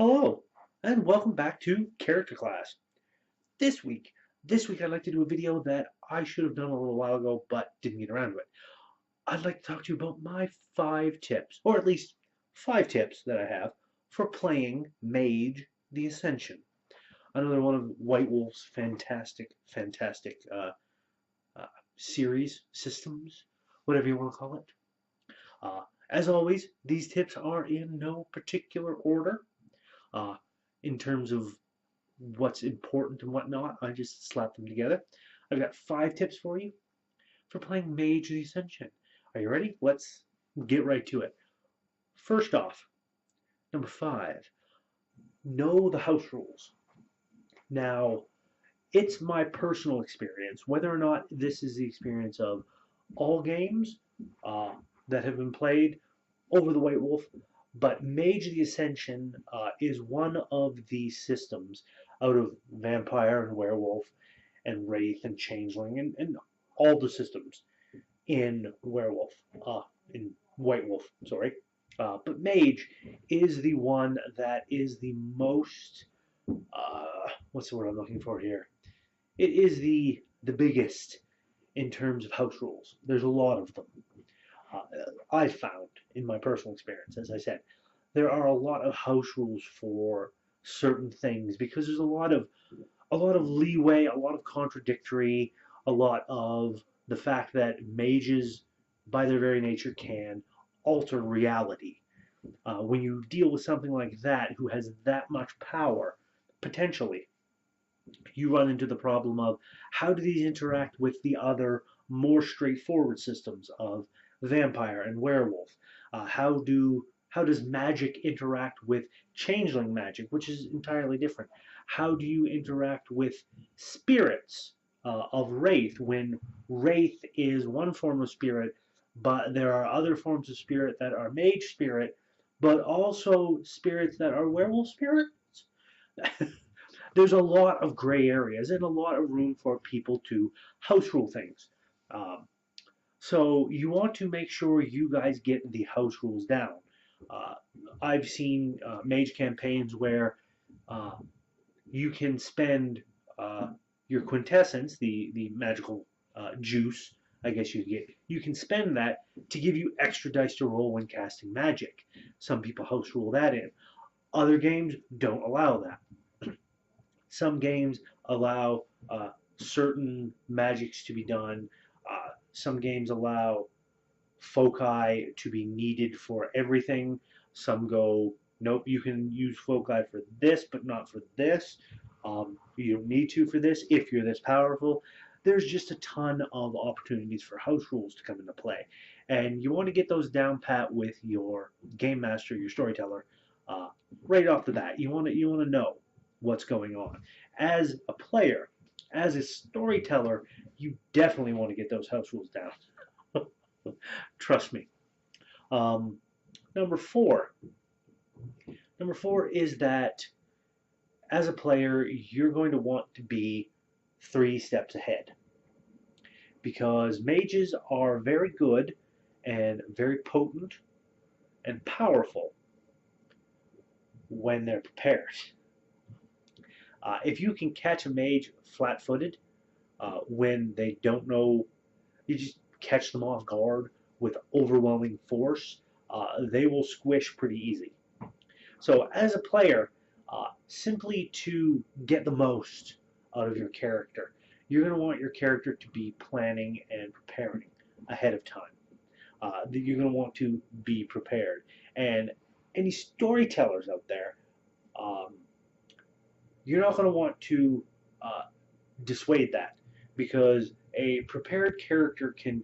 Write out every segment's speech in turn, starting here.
Hello, and welcome back to Character Class. This week, I'd like to do a video that I should have done a little while ago, but didn't get around to it. I'd like to talk to you about my 5 tips, or at least 5 tips that I have for playing Mage the Ascension. Another one of White Wolf's fantastic uh, series, systems, whatever you want to call it. As always, these tips are in no particular order. Uh, in terms of what's important and whatnot. I just slapped them together. I've got 5 tips for you for playing Mage the Ascension. Are you ready? Let's get right to it. First off, number 5, know the house rules. Now, it's my personal experience, whether or not this is the experience of all games that have been played over the White Wolf, but Mage the Ascension is one of the systems out of Vampire and Werewolf and Wraith and Changeling and all the systems in Werewolf, in White Wolf, sorry. But Mage is the one that is the most, what's the word I'm looking for here? It is the biggest in terms of house rules. There's a lot of them. Uh, I've found in my personal experience, as I said, there are a lot of house rules for certain things because there's a lot of leeway, a lot of contradictory, a lot of the fact that mages, by their very nature, can alter reality. When you deal with something like that, who has that much power, potentially, you run into the problem of how do these interact with the other more straightforward systems of vampire and werewolf? How does magic interact with changeling magic, which is entirely different? How do you interact with spirits of wraith when wraith is one form of spirit, but there are other forms of spirit that are mage spirit, but also spirits that are werewolf spirits? There's a lot of gray areas and a lot of room for people to house rule things. Um, so you want to make sure you guys get the house rules down. Uh, I've seen mage campaigns where uh, you can spend your quintessence, the magical juice, I guess you get. You can spend that to give you extra dice to roll when casting magic. Some people house rule that in. Other games don't allow that. Some games allow certain magics to be done. Some games allow foci to be needed for everything. Some go, nope, you can use foci for this, but not for this. You don't need to for this if you're this powerful. There's just a ton of opportunities for house rules to come into play. And you want to get those down pat with your game master, your storyteller, uh, right off the bat. You want to know what's going on. As a player, as a storyteller, you definitely want to get those house rules down. Trust me. Um, number four. Number four is that as a player, you're going to want to be 3 steps ahead because mages are very good and very potent and powerful when they're prepared. If you can catch a mage flat-footed when they don't know, you just catch them off guard with overwhelming force, they will squish pretty easy. So as a player, simply to get the most out of your character, you're going to want your character to be planning and preparing ahead of time. You're going to want to be prepared. And any storytellers out there, um, you're not going to want to uh, dissuade that because a prepared character can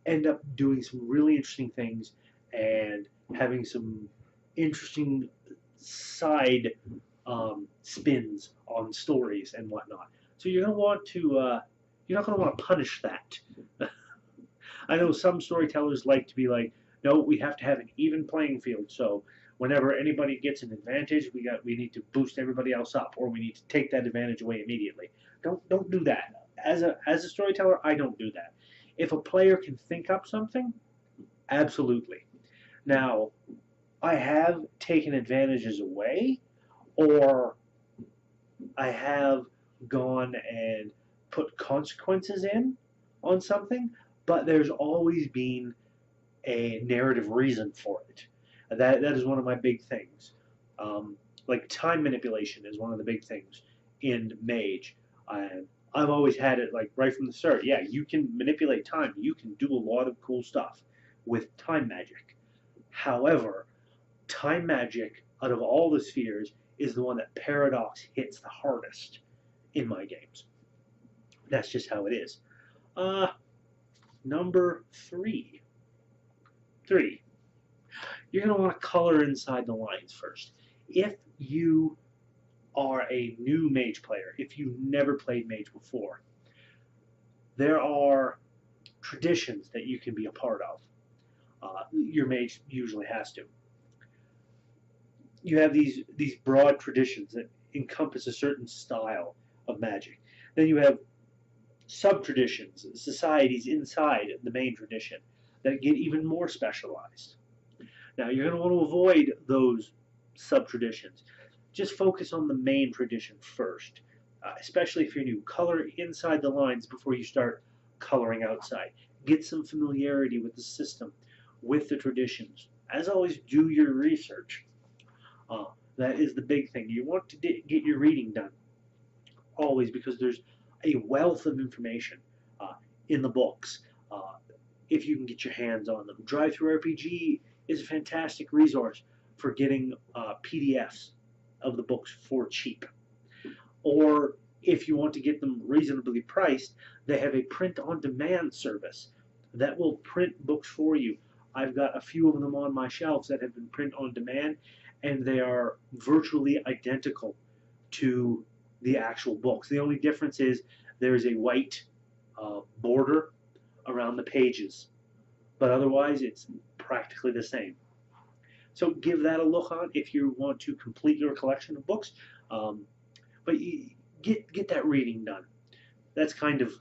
end up doing some really interesting things and having some interesting side spins on stories and whatnot. So you're not going to want to punish that. I know some storytellers like to be like, no, we have to have an even playing field. So whenever anybody gets an advantage, we need to boost everybody else up, or we need to take that advantage away immediately. Don't do that. As a storyteller, I don't do that. If a player can think up something, absolutely. Now, I have taken advantages away or I have gone and put consequences in on something, but there's always been a narrative reason for it. That is one of my big things. Like time manipulation is one of the big things in Mage. I've always had it like right from the start. Yeah, you can manipulate time. You can do a lot of cool stuff with time magic. However, time magic out of all the spheres is the one that paradox hits the hardest in my games. That's just how it is. Uh, Number three. Three. You're going to want to color inside the lines first. If you are a new Mage player, if you've never played Mage before, there are traditions that you can be a part of. Your Mage usually has to. You have these broad traditions that encompass a certain style of magic. Then you have sub-traditions, societies inside the main tradition that get even more specialized. Now, you're going to want to avoid those sub-traditions. Just focus on the main tradition first, especially if you're new. Color inside the lines before you start coloring outside. Get some familiarity with the system, with the traditions. As always, do your research. That is the big thing. You want to get your reading done, always, because there's a wealth of information in the books if you can get your hands on them. Drive-Thru RPG is a fantastic resource for getting PDFs of the books for cheap. Or if you want to get them reasonably priced, they have a print-on-demand service that will print books for you. I've got a few of them on my shelves that have been print on demand, and they are virtually identical to the actual books. The only difference is there's a white border around the pages, but otherwise it's practically the same. So give that a look on if you want to complete your collection of books. But you get that reading done. That's kind of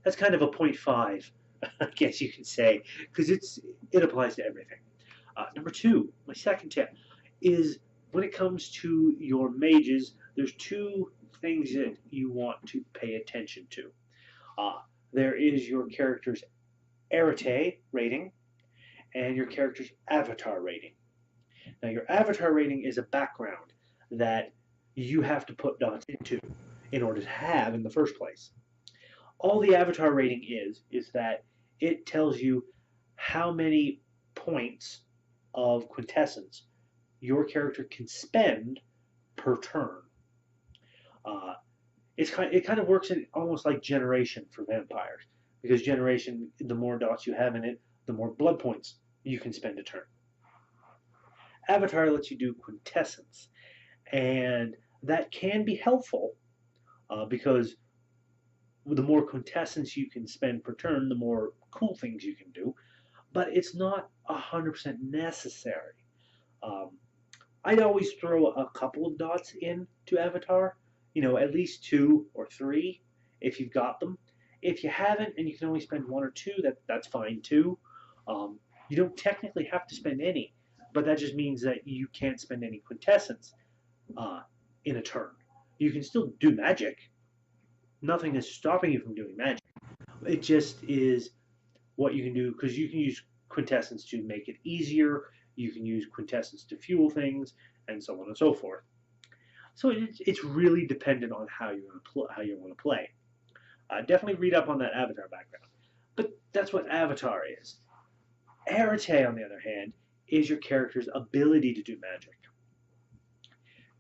a 0.5, I guess you can say, because it applies to everything. Number two, my second tip is when it comes to your mages, there's two things that you want to pay attention to. There is your character's arete rating and your character's avatar rating. Now, your avatar rating is a background that you have to put dots into in order to have in the first place. All the avatar rating is that it tells you how many points of quintessence your character can spend per turn. It kind of works in almost like generation for vampires, because generation, the more dots you have in it, the more blood points you can spend a turn. Avatar lets you do quintessence, and that can be helpful because the more quintessence you can spend per turn, the more cool things you can do, but it's not 100% necessary. I'd always throw a couple of dots in to Avatar, at least 2 or 3 if you've got them. If you haven't and you can only spend 1 or 2, that's fine too. You don't technically have to spend any, but that just means that you can't spend any quintessence in a turn. You can still do magic. Nothing is stopping you from doing magic. It just is what you can do, because you can use quintessence to make it easier. You can use quintessence to fuel things, and so on and so forth. So it's really dependent on how you want to play. Definitely read up on that Avatar background. But that's what Avatar is. Arete, on the other hand, is your character's ability to do magic.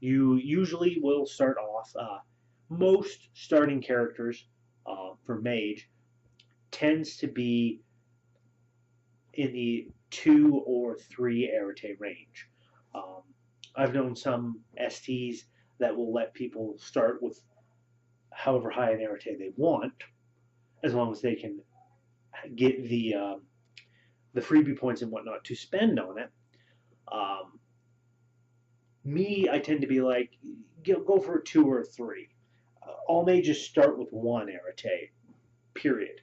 You usually will start off, most starting characters for Mage tends to be in the 2 or 3 arete range. I've known some STs that will let people start with however high an arete they want, as long as they can get the freebie points and whatnot to spend on it. Me, I tend to be like, go for a 2 or a 3. All mages start with 1 arete, period,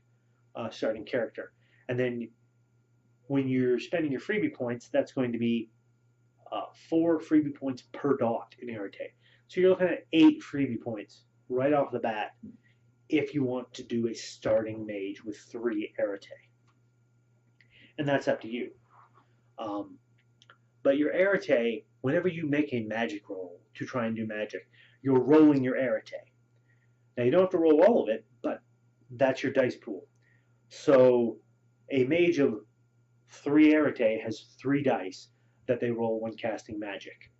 starting character. And then when you're spending your freebie points, that's going to be 4 freebie points per dot in Arete. So you're looking at 8 freebie points right off the bat if you want to do a starting mage with 3 Arete. And that's up to you. But your Arete, whenever you make a magic roll to try and do magic, you're rolling your Arete. Now you don't have to roll all of it, but that's your dice pool. So a mage of 3 Arete has 3 dice that they roll when casting magic,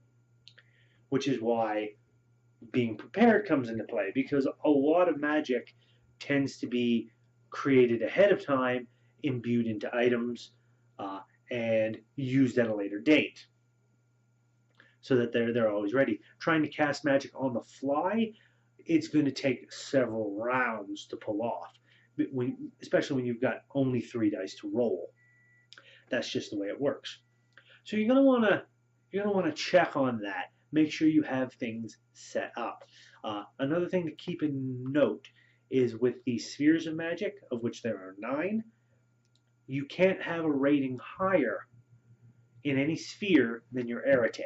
which is why being prepared comes into play, because a lot of magic tends to be created ahead of time, imbued into items, and used at a later date, so that they're always ready. Trying to cast magic on the fly, it's going to take several rounds to pull off, especially when you've got only 3 dice to roll. That's just the way it works. So you're going to want to check on that. Make sure you have things set up. Another thing to keep in note is with the spheres of magic, of which there are 9, you can't have a rating higher in any sphere than your Arete.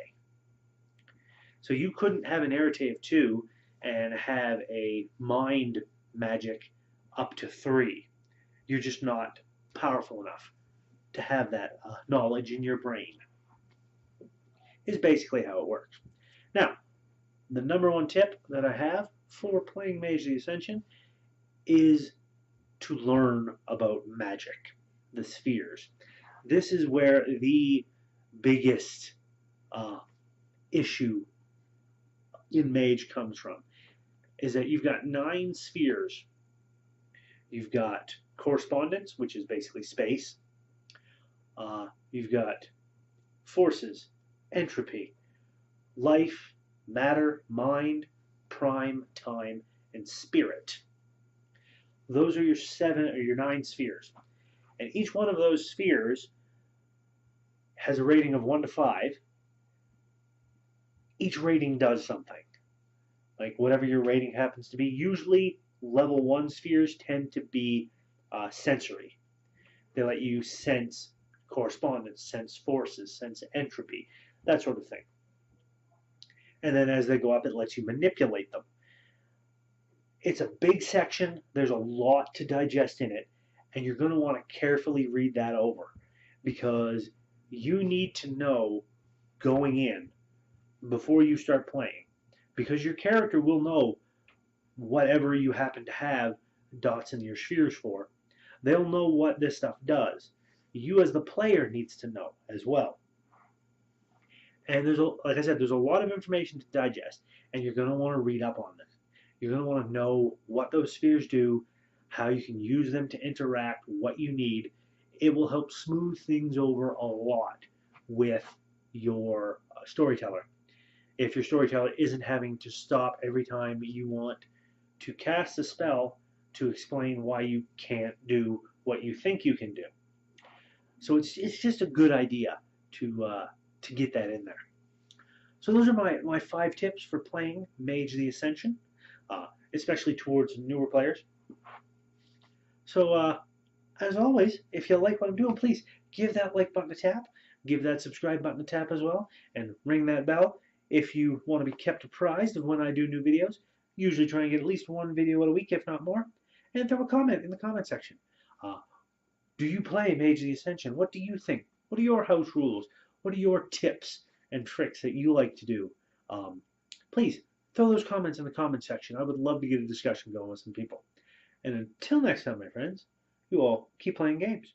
So you couldn't have an Arete of 2 and have a mind magic up to 3. You're just not powerful enough to have that knowledge in your brain. Is basically how it works. Now, the number 1 tip that I have for playing Mage the Ascension is to learn about magic, the spheres. This is where the biggest issue in Mage comes from, is that you've got 9 spheres. You've got correspondence, which is basically space. You've got forces, entropy, life, matter, mind, prime, time, and spirit. Those are your 9 spheres. And each one of those spheres has a rating of 1 to 5. Each rating does something. Like whatever your rating happens to be. Usually level 1 spheres tend to be sensory. They let you sense correspondence, sense forces, sense entropy, that sort of thing. And then as they go up, it lets you manipulate them. It's a big section. There's a lot to digest in it. And you're going to want to carefully read that over, because you need to know going in before you start playing. Because your character will know whatever you happen to have dots in your spheres for. They'll know what this stuff does. You as the player needs to know as well. And like I said, there's a lot of information to digest, and you're going to want to read up on this. You're going to want to know what those spheres do, how you can use them to interact, what you need. It will help smooth things over a lot with your storyteller. If your storyteller isn't having to stop every time you want to cast a spell to explain why you can't do what you think you can do. So it's just a good idea to get that in there. So those are my 5 tips for playing Mage the Ascension, especially towards newer players. So as always, if you like what I'm doing, please give that like button a tap, give that subscribe button a tap as well, and ring that bell if you want to be kept apprised of when I do new videos. Usually try and get at least 1 video a week, if not more. And throw a comment in the comment section. Do you play Mage the Ascension? What do you think? What are your house rules? What are your tips and tricks that you like to do? Please throw those comments in the comment section. I would love to get a discussion going with some people. And until next time, my friends, you all keep playing games.